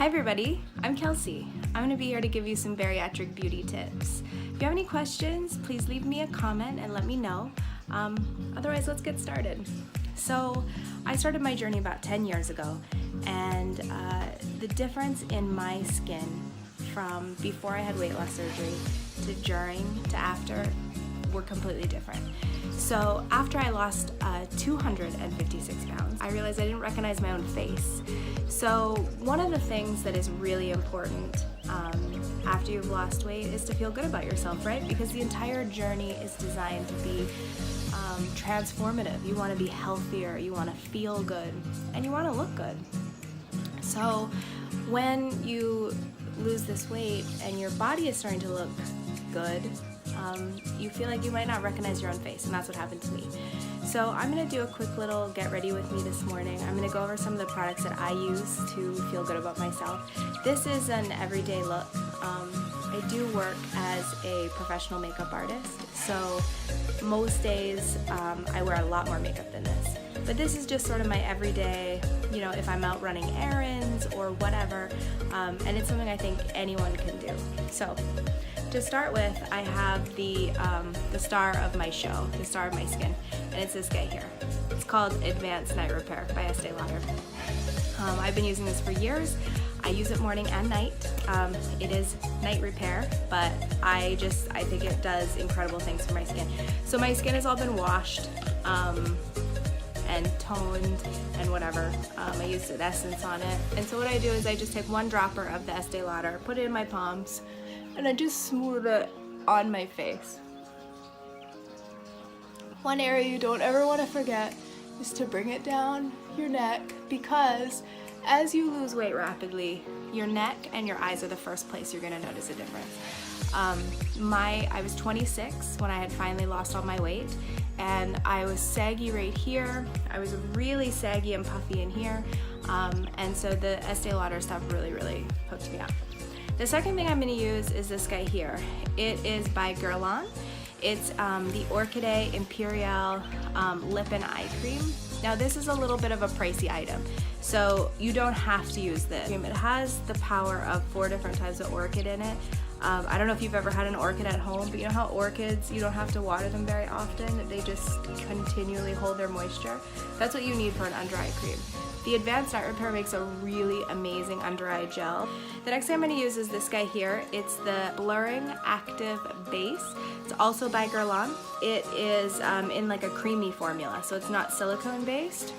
Hi everybody, I'm Kelsey. I'm going to be here to give you some bariatric beauty tips. If you have any questions, please leave me a comment and let me know. Otherwise, let's get started. So, I started my journey about 10 years ago, and the difference in my skin from before I had weight loss surgery to during to after were completely different. So after I lost 256 pounds, I realized I didn't recognize my own face. So one of the things that is really important after you've lost weight is to feel good about yourself, right? Because the entire journey is designed to be transformative. You want to be healthier, you want to feel good, and you want to look good. So when you lose this weight and your body is starting to look good, you feel like you might not recognize your own face, and that's what happened to me. So I'm going to do a quick little get ready with me this morning. I'm going to go over some of the products that I use to feel good about myself. This is an everyday look. I do work as a professional makeup artist, so most days I wear a lot more makeup than this. But this is just sort of my everyday, you know, if I'm out running errands or whatever, and it's something I think anyone can do. So to start with, I have the star of my show, the star of my skin, and it's this guy here. It's called Advanced Night Repair by Estee Lauder. I've been using this for years. I use it morning and night. It is night repair, but I think it does incredible things for my skin. So my skin has all been washed and toned and whatever. I used an essence on it. And so what I do is I just take one dropper of the Estee Lauder, put it in my palms, and I just smooth it on my face. One area you don't ever want to forget is to bring it down your neck, because as you lose weight rapidly, your neck and your eyes are the first place you're going to notice a difference. I was 26 when I had finally lost all my weight, and I was saggy right here. I was really saggy and puffy in here, and so the Estee Lauder stuff really hooked me up. The second thing I'm going to use is this guy here. It is by Guerlain. It's the Orchidee Imperial Lip and Eye Cream. Now this is a little bit of a pricey item, so you don't have to use this. It has the power of 4 different types of orchid in it. I don't know if you've ever had an orchid at home, but you know how orchids, you don't have to water them very often. They just continually hold their moisture. That's what you need for an under eye cream. The Advanced Night Repair makes a really amazing under eye gel. The next thing I'm going to use is this guy here. It's the Blurring Active Base. It's also by Guerlain. It is in like a creamy formula, so it's not silicone based.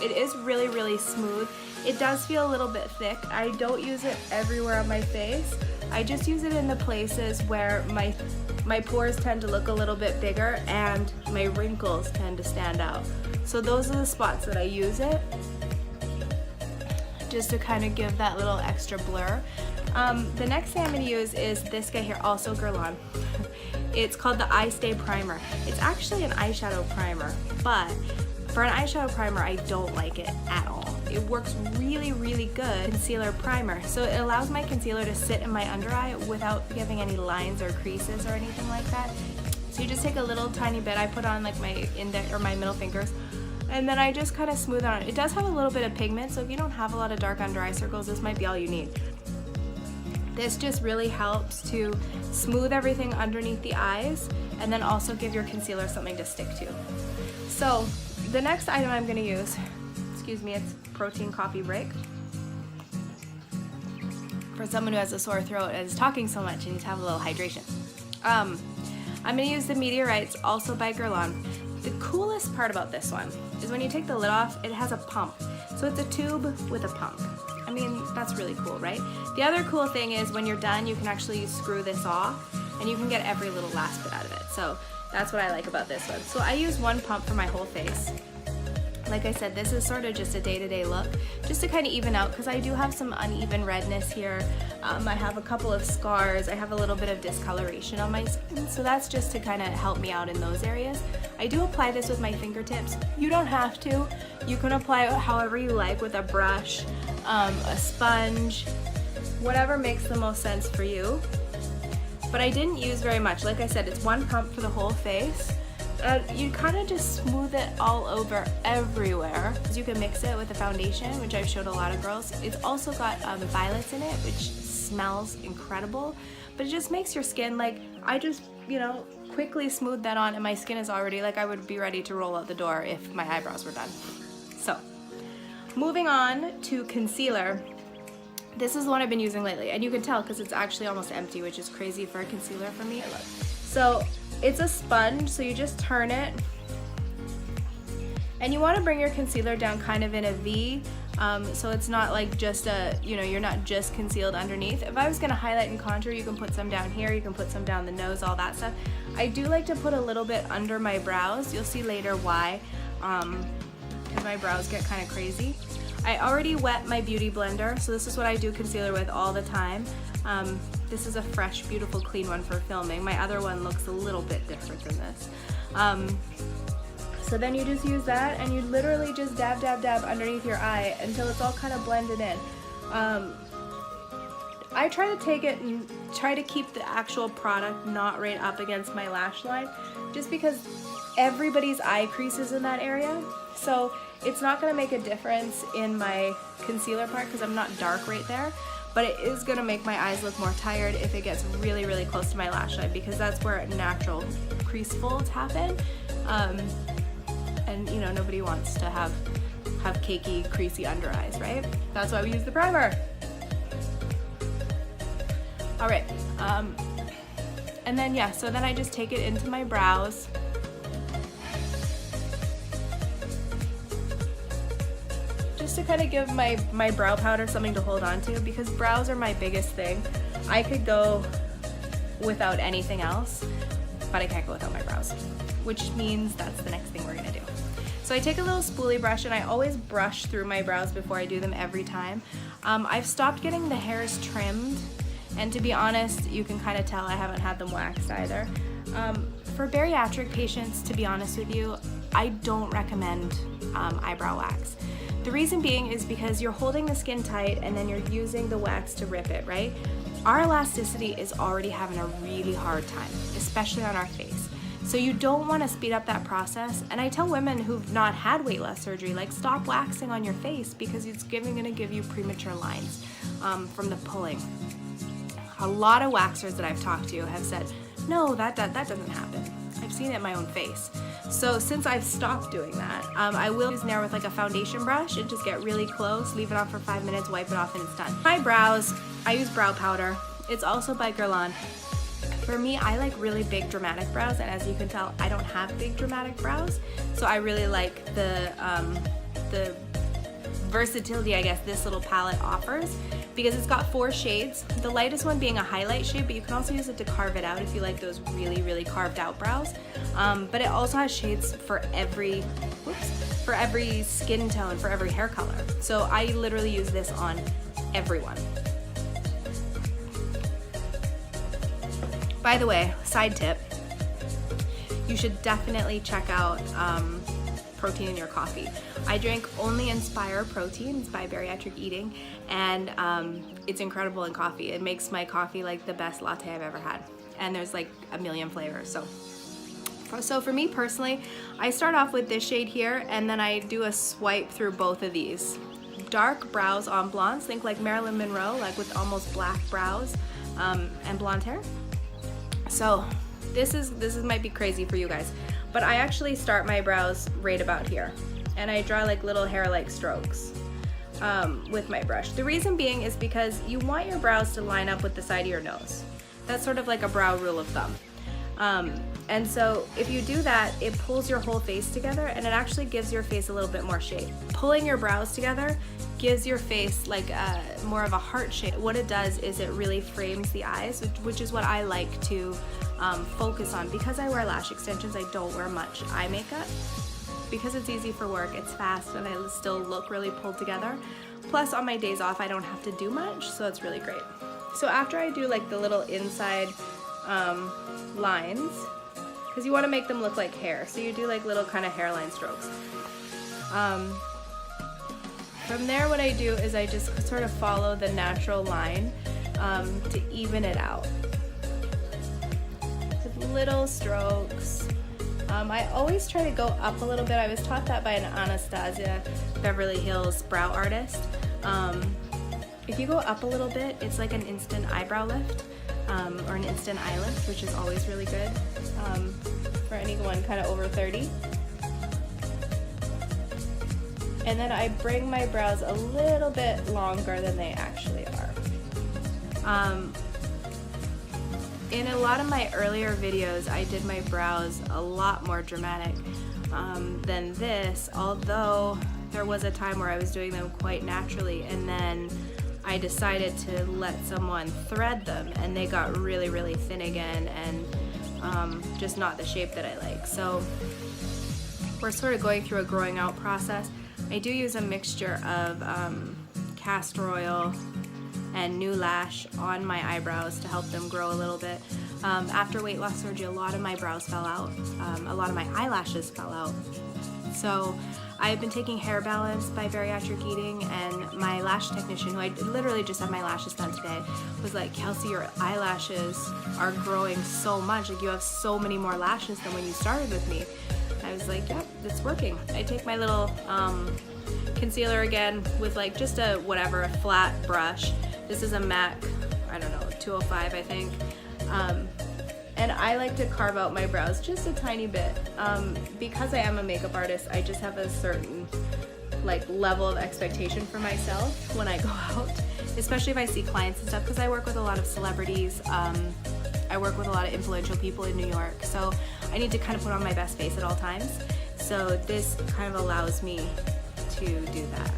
It is really smooth. It does feel a little bit thick. I don't use it everywhere on my face. I just use it in the places where my pores tend to look a little bit bigger and my wrinkles tend to stand out. So those are the spots that I use it, just to kind of give that little extra blur. The next thing I'm going to use is this guy here, also Guerlain. It's called the Eye Stay Primer. It's actually an eyeshadow primer, but for an eyeshadow primer, I don't like it at all. It works really good concealer primer. So it allows my concealer to sit in my under eye without giving any lines or creases or anything like that. So you just take a little tiny bit. I put on like my index or my middle fingers, and then I just kind of smooth it on. It does have a little bit of pigment, so if you don't have a lot of dark under eye circles, this might be all you need. This just really helps to smooth everything underneath the eyes and then also give your concealer something to stick to. So the next item I'm going to use, excuse me, it's protein coffee break. For someone who has a sore throat and is talking so much and needs to have a little hydration. I'm going to use the Meteorites, also by Guerlain. The coolest part about this one is when you take the lid off, it has a pump. So it's a tube with a pump. I mean, that's really cool, right? The other cool thing is when you're done, you can actually screw this off and you can get every little last bit out of it. So that's what I like about this one. So I use one pump for my whole face. Like I said, this is sort of just a day-to-day look, just to kind of even out, because I do have some uneven redness here. I have a couple of scars. I have a little bit of discoloration on my skin, so that's just to kind of help me out in those areas. I do apply this with my fingertips. You don't have to. You can apply it however you like, with a brush, a sponge, whatever makes the most sense for you. But I didn't use very much. Like I said, it's one pump for the whole face. You kind of just smooth it all over everywhere. You can mix it with a foundation, which I've showed a lot of girls. It's also got violets in it, which smells incredible, but it just makes your skin like, I just, you know, quickly smooth that on and my skin is already like I would be ready to roll out the door if my eyebrows were done. So, moving on to concealer. This is the one I've been using lately, and you can tell because it's actually almost empty, which is crazy for a concealer for me. So it's a sponge, so you just turn it, and you want to bring your concealer down kind of in a V, so it's not like just a, you know, you're not just concealed underneath. If I was going to highlight and contour, you can put some down here, you can put some down the nose, all that stuff. I do like to put a little bit under my brows. You'll see later why, because my brows get kind of crazy. I already wet my beauty blender, so this is what I do concealer with all the time. This is a fresh, beautiful, clean one for filming. My other one looks a little bit different than this. So then you just use that, and you literally just dab, dab, dab underneath your eye until it's all kind of blended in. I try to take it and try to keep the actual product not right up against my lash line, just because everybody's eye crease is in that area. So it's not going to make a difference in my concealer part because I'm not dark right there, but it is going to make my eyes look more tired if it gets really, really close to my lash line, because that's where natural crease folds happen. And you know, nobody wants to have cakey, creasy under eyes, right? That's why we use the primer. All right, and then yeah, so then I just take it into my brows. Just to kind of give my brow powder something to hold on to, because brows are my biggest thing. I could go without anything else, but I can't go without my brows, which means that's the next thing we're gonna do. So I take a little spoolie brush, and I always brush through my brows before I do them every time. I've stopped getting the hairs trimmed, and to be honest, you can kind of tell I haven't had them waxed either. For bariatric patients, to be honest with you, I don't recommend eyebrow wax. The reason being is because you're holding the skin tight and then you're using the wax to rip it, right? Our elasticity is already having a really hard time, especially on our face. So you don't want to speed up that process. And I tell women who've not had weight loss surgery, like, stop waxing on your face because it's going to give you premature lines from the pulling. A lot of waxers that I've talked to have said, no, that doesn't happen. I've seen it in my own face. So since I've stopped doing that, I will use now with like a foundation brush and just get really close, leave it on for 5 minutes, wipe it off, and it's done. My brows, I use brow powder. It's also by Guerlain. For me, I like really big dramatic brows, and as you can tell, I don't have big dramatic brows. So I really like the versatility, I guess, this little palette offers, because it's got 4 shades. The lightest one being a highlight shade, but you can also use it to carve it out if you like those really, really carved out brows. But it also has shades for every skin tone, for every hair color. So I literally use this on everyone. By the way, side tip, you should definitely check out protein in your coffee. I drink only Inspire protein. It's by Bariatric Eating, and it's incredible in coffee. It makes my coffee like the best latte I've ever had, and there's like a million flavors. So for me personally, I start off with this shade here, and then I do a swipe through both of these. Dark brows on blondes, think like Marilyn Monroe, like with almost black brows and blonde hair. So this might be crazy for you guys, but I actually start my brows right about here, and I draw like little hair-like strokes with my brush. The reason being is because you want your brows to line up with the side of your nose. That's sort of like a brow rule of thumb. And so if you do that, it pulls your whole face together, and it actually gives your face a little bit more shape. Pulling your brows together gives your face like more of a heart shape. What it does is it really frames the eyes, which is what I like to focus on. Because I wear lash extensions, I don't wear much eye makeup. Because it's easy for work, it's fast, and I still look really pulled together. Plus, on my days off, I don't have to do much, so it's really great. So after I do like the little inside lines, because you want to make them look like hair, so you do like little kind of hairline strokes. From there, what I do is I just sort of follow the natural line to even it out with little strokes. I always try to go up a little bit. I was taught that by an Anastasia Beverly Hills brow artist. If you go up a little bit, it's like an instant eyebrow lift, or an instant eye lift, which is always really good for anyone kind of over 30. And then I bring my brows a little bit longer than they actually are. In a lot of my earlier videos, I did my brows a lot more dramatic than this, although there was a time where I was doing them quite naturally, and then I decided to let someone thread them, and they got really, really thin again, and just not the shape that I like. So we're sort of going through a growing out process. I do use a mixture of castor oil and new lash on my eyebrows to help them grow a little bit. After weight loss surgery, a lot of my brows fell out. A lot of my eyelashes fell out. So I've been taking Hair Balance by Bariatric Eating, and my lash technician, who I literally just had my lashes done today, was like, Kelsey, your eyelashes are growing so much. Like, you have so many more lashes than when you started with me. I was like, yep, it's working. I take my little concealer again with like just a flat brush. This is a MAC, I don't know, 205 I think. And I like to carve out my brows just a tiny bit. Because I am a makeup artist, I just have a certain like level of expectation for myself when I go out, especially if I see clients and stuff, because I work with a lot of celebrities. I work with a lot of influential people in New York, so I need to kind of put on my best face at all times. So this kind of allows me to do that.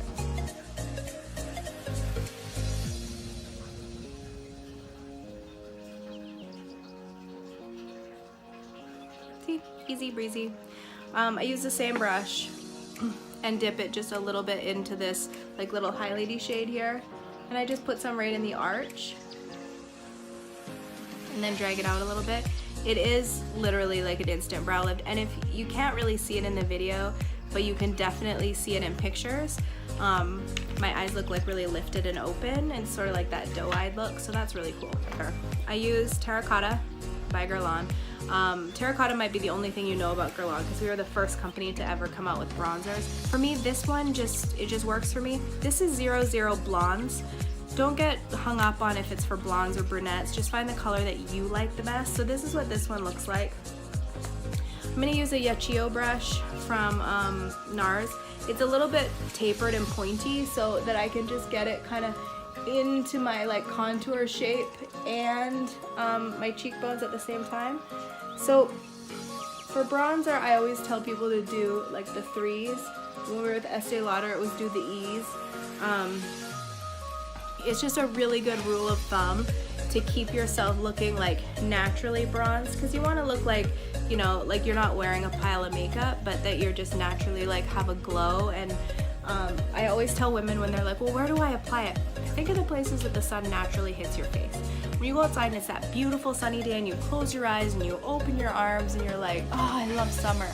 See, easy breezy. I use the same brush and dip it just a little bit into this like little highlighty shade here, and I just put some right in the arch and then drag it out a little bit. It is literally like an instant brow lift, and if you can't really see it in the video, but you can definitely see it in pictures, my eyes look like really lifted and open and sort of like that doe-eyed look, so that's really cool. I use Terracotta by Guerlain. Terracotta might be the only thing you know about Guerlain, because we were the first company to ever come out with bronzers. For me, this one it just works for me. This is 00 Blondes. Don't get hung up on if it's for blondes or brunettes, just find the color that you like the best. So this is what this one looks like. I'm gonna use a Yachio brush from NARS. It's a little bit tapered and pointy so that I can just get it kind of into my like contour shape and my cheekbones at the same time. So for bronzer, I always tell people to do like the 3s. When we were with Estee Lauder, it was do the E's. It's just a really good rule of thumb to keep yourself looking like naturally bronzed, because you want to look like, you know, like you're not wearing a pile of makeup, but that you're just naturally like have a glow. And I always tell women when they're like, well, where do I apply it? Think of the places that the sun naturally hits your face. When you go outside and it's that beautiful sunny day and you close your eyes and you open your arms and you're like, oh, I love summer.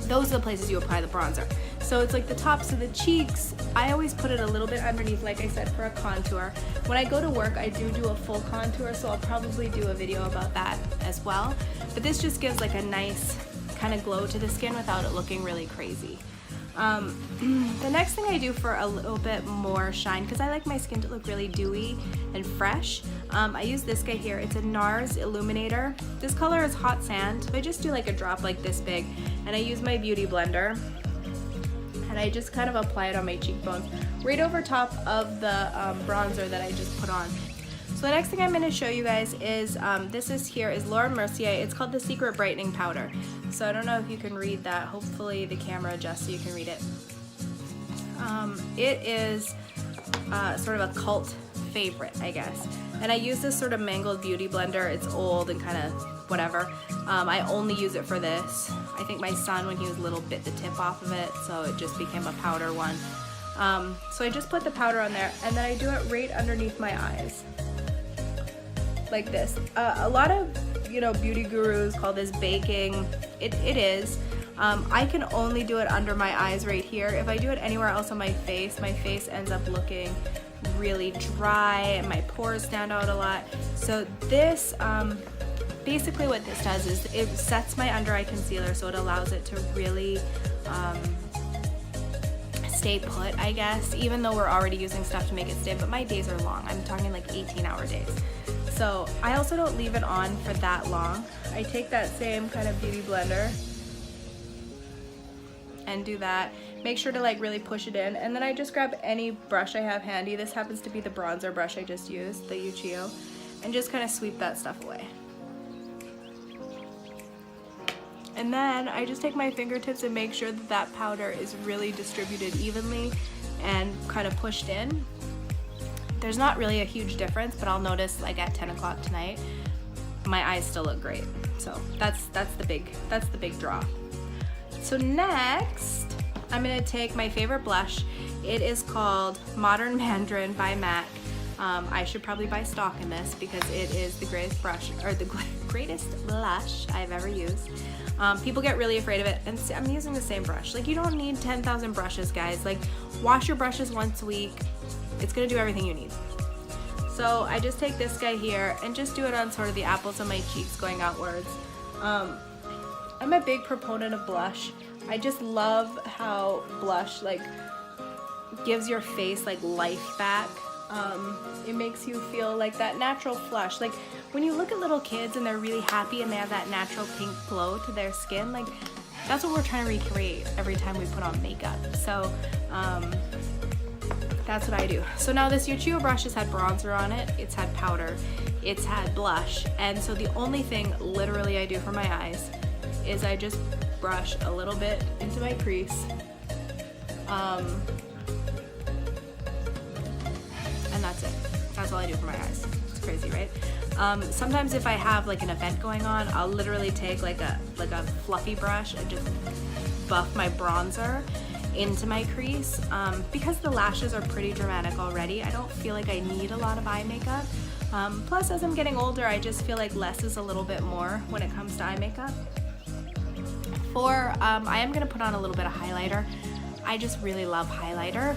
Those are the places you apply the bronzer. So it's like the tops of the cheeks. I always put it a little bit underneath, like I said, for a contour. When I go to work, I do a full contour, so I'll probably do a video about that as well. But this just gives like a nice kind of glow to the skin without it looking really crazy. The next thing I do for a little bit more shine, because I like my skin to look really dewy and fresh, I use this guy here. It's a NARS Illuminator. This color is Hot Sand. I just do like a drop like this big, and I use my beauty blender, and I just kind of apply it on my cheekbones, right over top of the bronzer that I just put on. So the next thing I'm going to show you guys is, this is Laura Mercier. It's called the Secret Brightening Powder. So I don't know if you can read that. Hopefully the camera adjusts so you can read it. It is sort of a cult favorite, I guess. And I use this sort of mangled beauty blender. It's old and kind of whatever. I only use it for this. I think my son, when he was little, bit the tip off of it, so it just became a powder one. So I just put the powder on there, and then I do it right underneath my eyes, like this. A lot of, you know, beauty gurus call this baking. It is. I can only do it under my eyes right here. If I do it anywhere else on my face ends up looking really dry and my pores stand out a lot. So this basically what this does is it sets my under eye concealer, so it allows it to really stay put, I guess, even though we're already using stuff to make it stay, but my days are long. I'm talking like 18-hour days. So I also don't leave it on for that long. I take that same kind of beauty blender and do that. Make sure to like really push it in, and then I just grab any brush I have handy. This happens to be the bronzer brush I just used, the Uchio, and just kind of sweep that stuff away. And then I just take my fingertips and make sure that that powder is really distributed evenly and kind of pushed in. There's not really a huge difference, but I'll notice like at 10 o'clock tonight, my eyes still look great. So that's the big draw. So next, I'm gonna take my favorite blush. It is called Modern Mandarin by MAC. I should probably buy stock in this because it is the greatest brush, or the greatest blush I've ever used. People get really afraid of it, and I'm using the same brush. Like, you don't need 10,000 brushes, guys. Like, wash your brushes once a week. It's gonna do everything you need. So I just take this guy here and just do it on sort of the apples of my cheeks going outwards. I'm a big proponent of blush. I just love how blush like gives your face like life back. It makes you feel like that natural flush. Like when you look at little kids and they're really happy and they have that natural pink glow to their skin, like that's what we're trying to recreate every time we put on makeup. So that's what I do. So now this Uchio brush has had bronzer on it, it's had powder, it's had blush, and so the only thing literally I do for my eyes is I just brush a little bit into my crease. And that's it. That's all I do for my eyes. It's crazy, right? Sometimes if I have like an event going on, I'll literally take like a fluffy brush and just buff my bronzer into my crease. Because the lashes are pretty dramatic already, I don't feel like I need a lot of eye makeup. Plus, as I'm getting older, I just feel like less is a little bit more when it comes to eye makeup. I am gonna put on a little bit of highlighter. I just really love highlighter.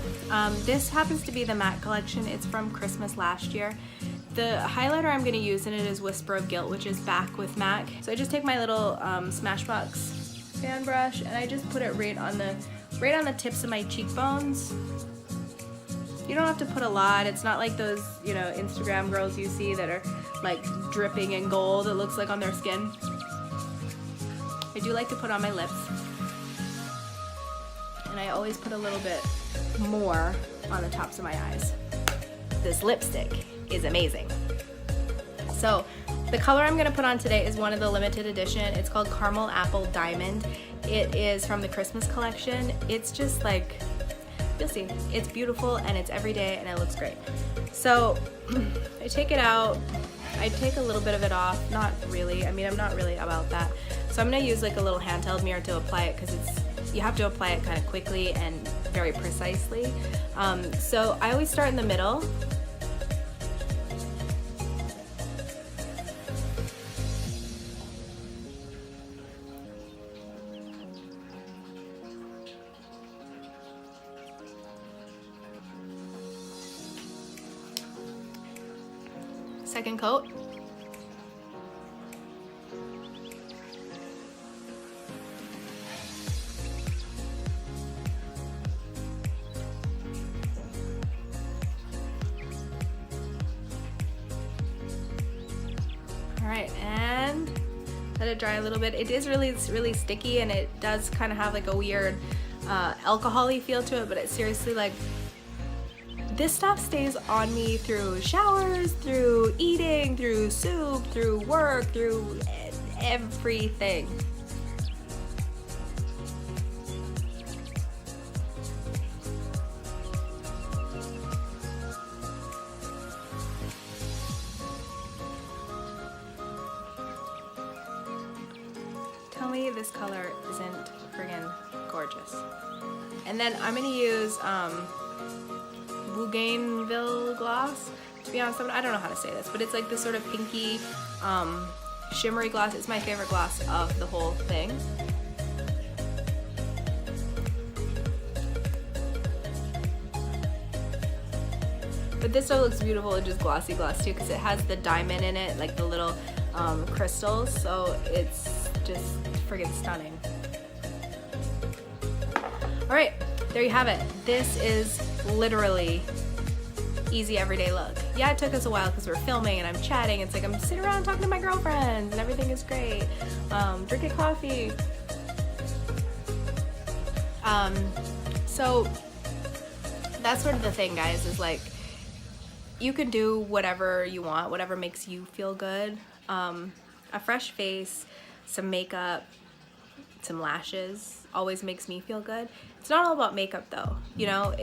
This happens to be the MAC collection. It's from Christmas last year. The highlighter I'm gonna use in it is Whisper of Guilt, which is back with MAC. So I just take my little Smashbox fan brush and I just put it right on the tips of my cheekbones. You don't have to put a lot. It's not like those, you know, Instagram girls you see that are like dripping in gold, it looks like, on their skin. I do like to put on my lips. And I always put a little bit more on the tops of my eyes. This lipstick is amazing. So the color I'm gonna put on today is one of the limited edition. It's called Caramel Apple Diamond. It is from the Christmas collection. It's just like, you'll see, it's beautiful and it's everyday and it looks great. So I take it out, I take a little bit of it off, not really, I mean, I'm not really about that. So I'm gonna use like a little handheld mirror to apply it because you have to apply it kind of quickly and very precisely. So I always start in the middle. Second coat. Alright, and let it dry a little bit. It is really sticky and it does kind of have like a weird alcohol-y feel to it, but it's seriously like, this stuff stays on me through showers, through eating, through soup, through work, through everything. Tell me this color isn't friggin' gorgeous. And then I'm gonna use Bougainville gloss. To be honest, I don't know how to say this, but it's like this sort of pinky, shimmery gloss. It's my favorite gloss of the whole thing. But this stuff looks beautiful and just glossy gloss too, because it has the diamond in it, like the little crystals, so it's just friggin' stunning. All right, there you have it. This is literally easy everyday look. Yeah, it took us a while because we're filming and I'm chatting. It's like I'm sitting around talking to my girlfriends and everything is great. Drinking coffee. So that's sort of the thing, guys, is like you can do whatever you want, whatever makes you feel good. A fresh face, some makeup, some lashes always makes me feel good. It's not all about makeup though, you know,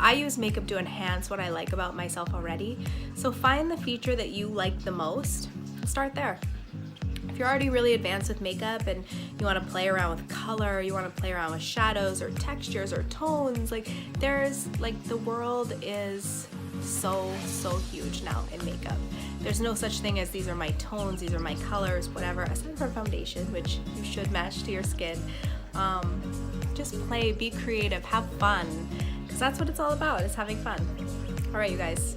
I use makeup to enhance what I like about myself already. So find the feature that you like the most and start there. If you're already really advanced with makeup and you want to play around with color, you want to play around with shadows or textures or tones, like the world is so huge now in makeup. There's no such thing as these are my tones, these are my colors, whatever, aside from foundation, which you should match to your skin. Just play, be creative, have fun, because that's what it's all about, is having fun. All right, you guys.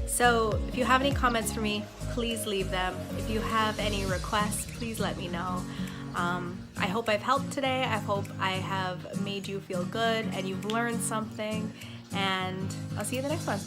So if you have any comments for me, please leave them. If you have any requests, please let me know. I hope I've helped today. I hope I have made you feel good and you've learned something, and I'll see you in the next one.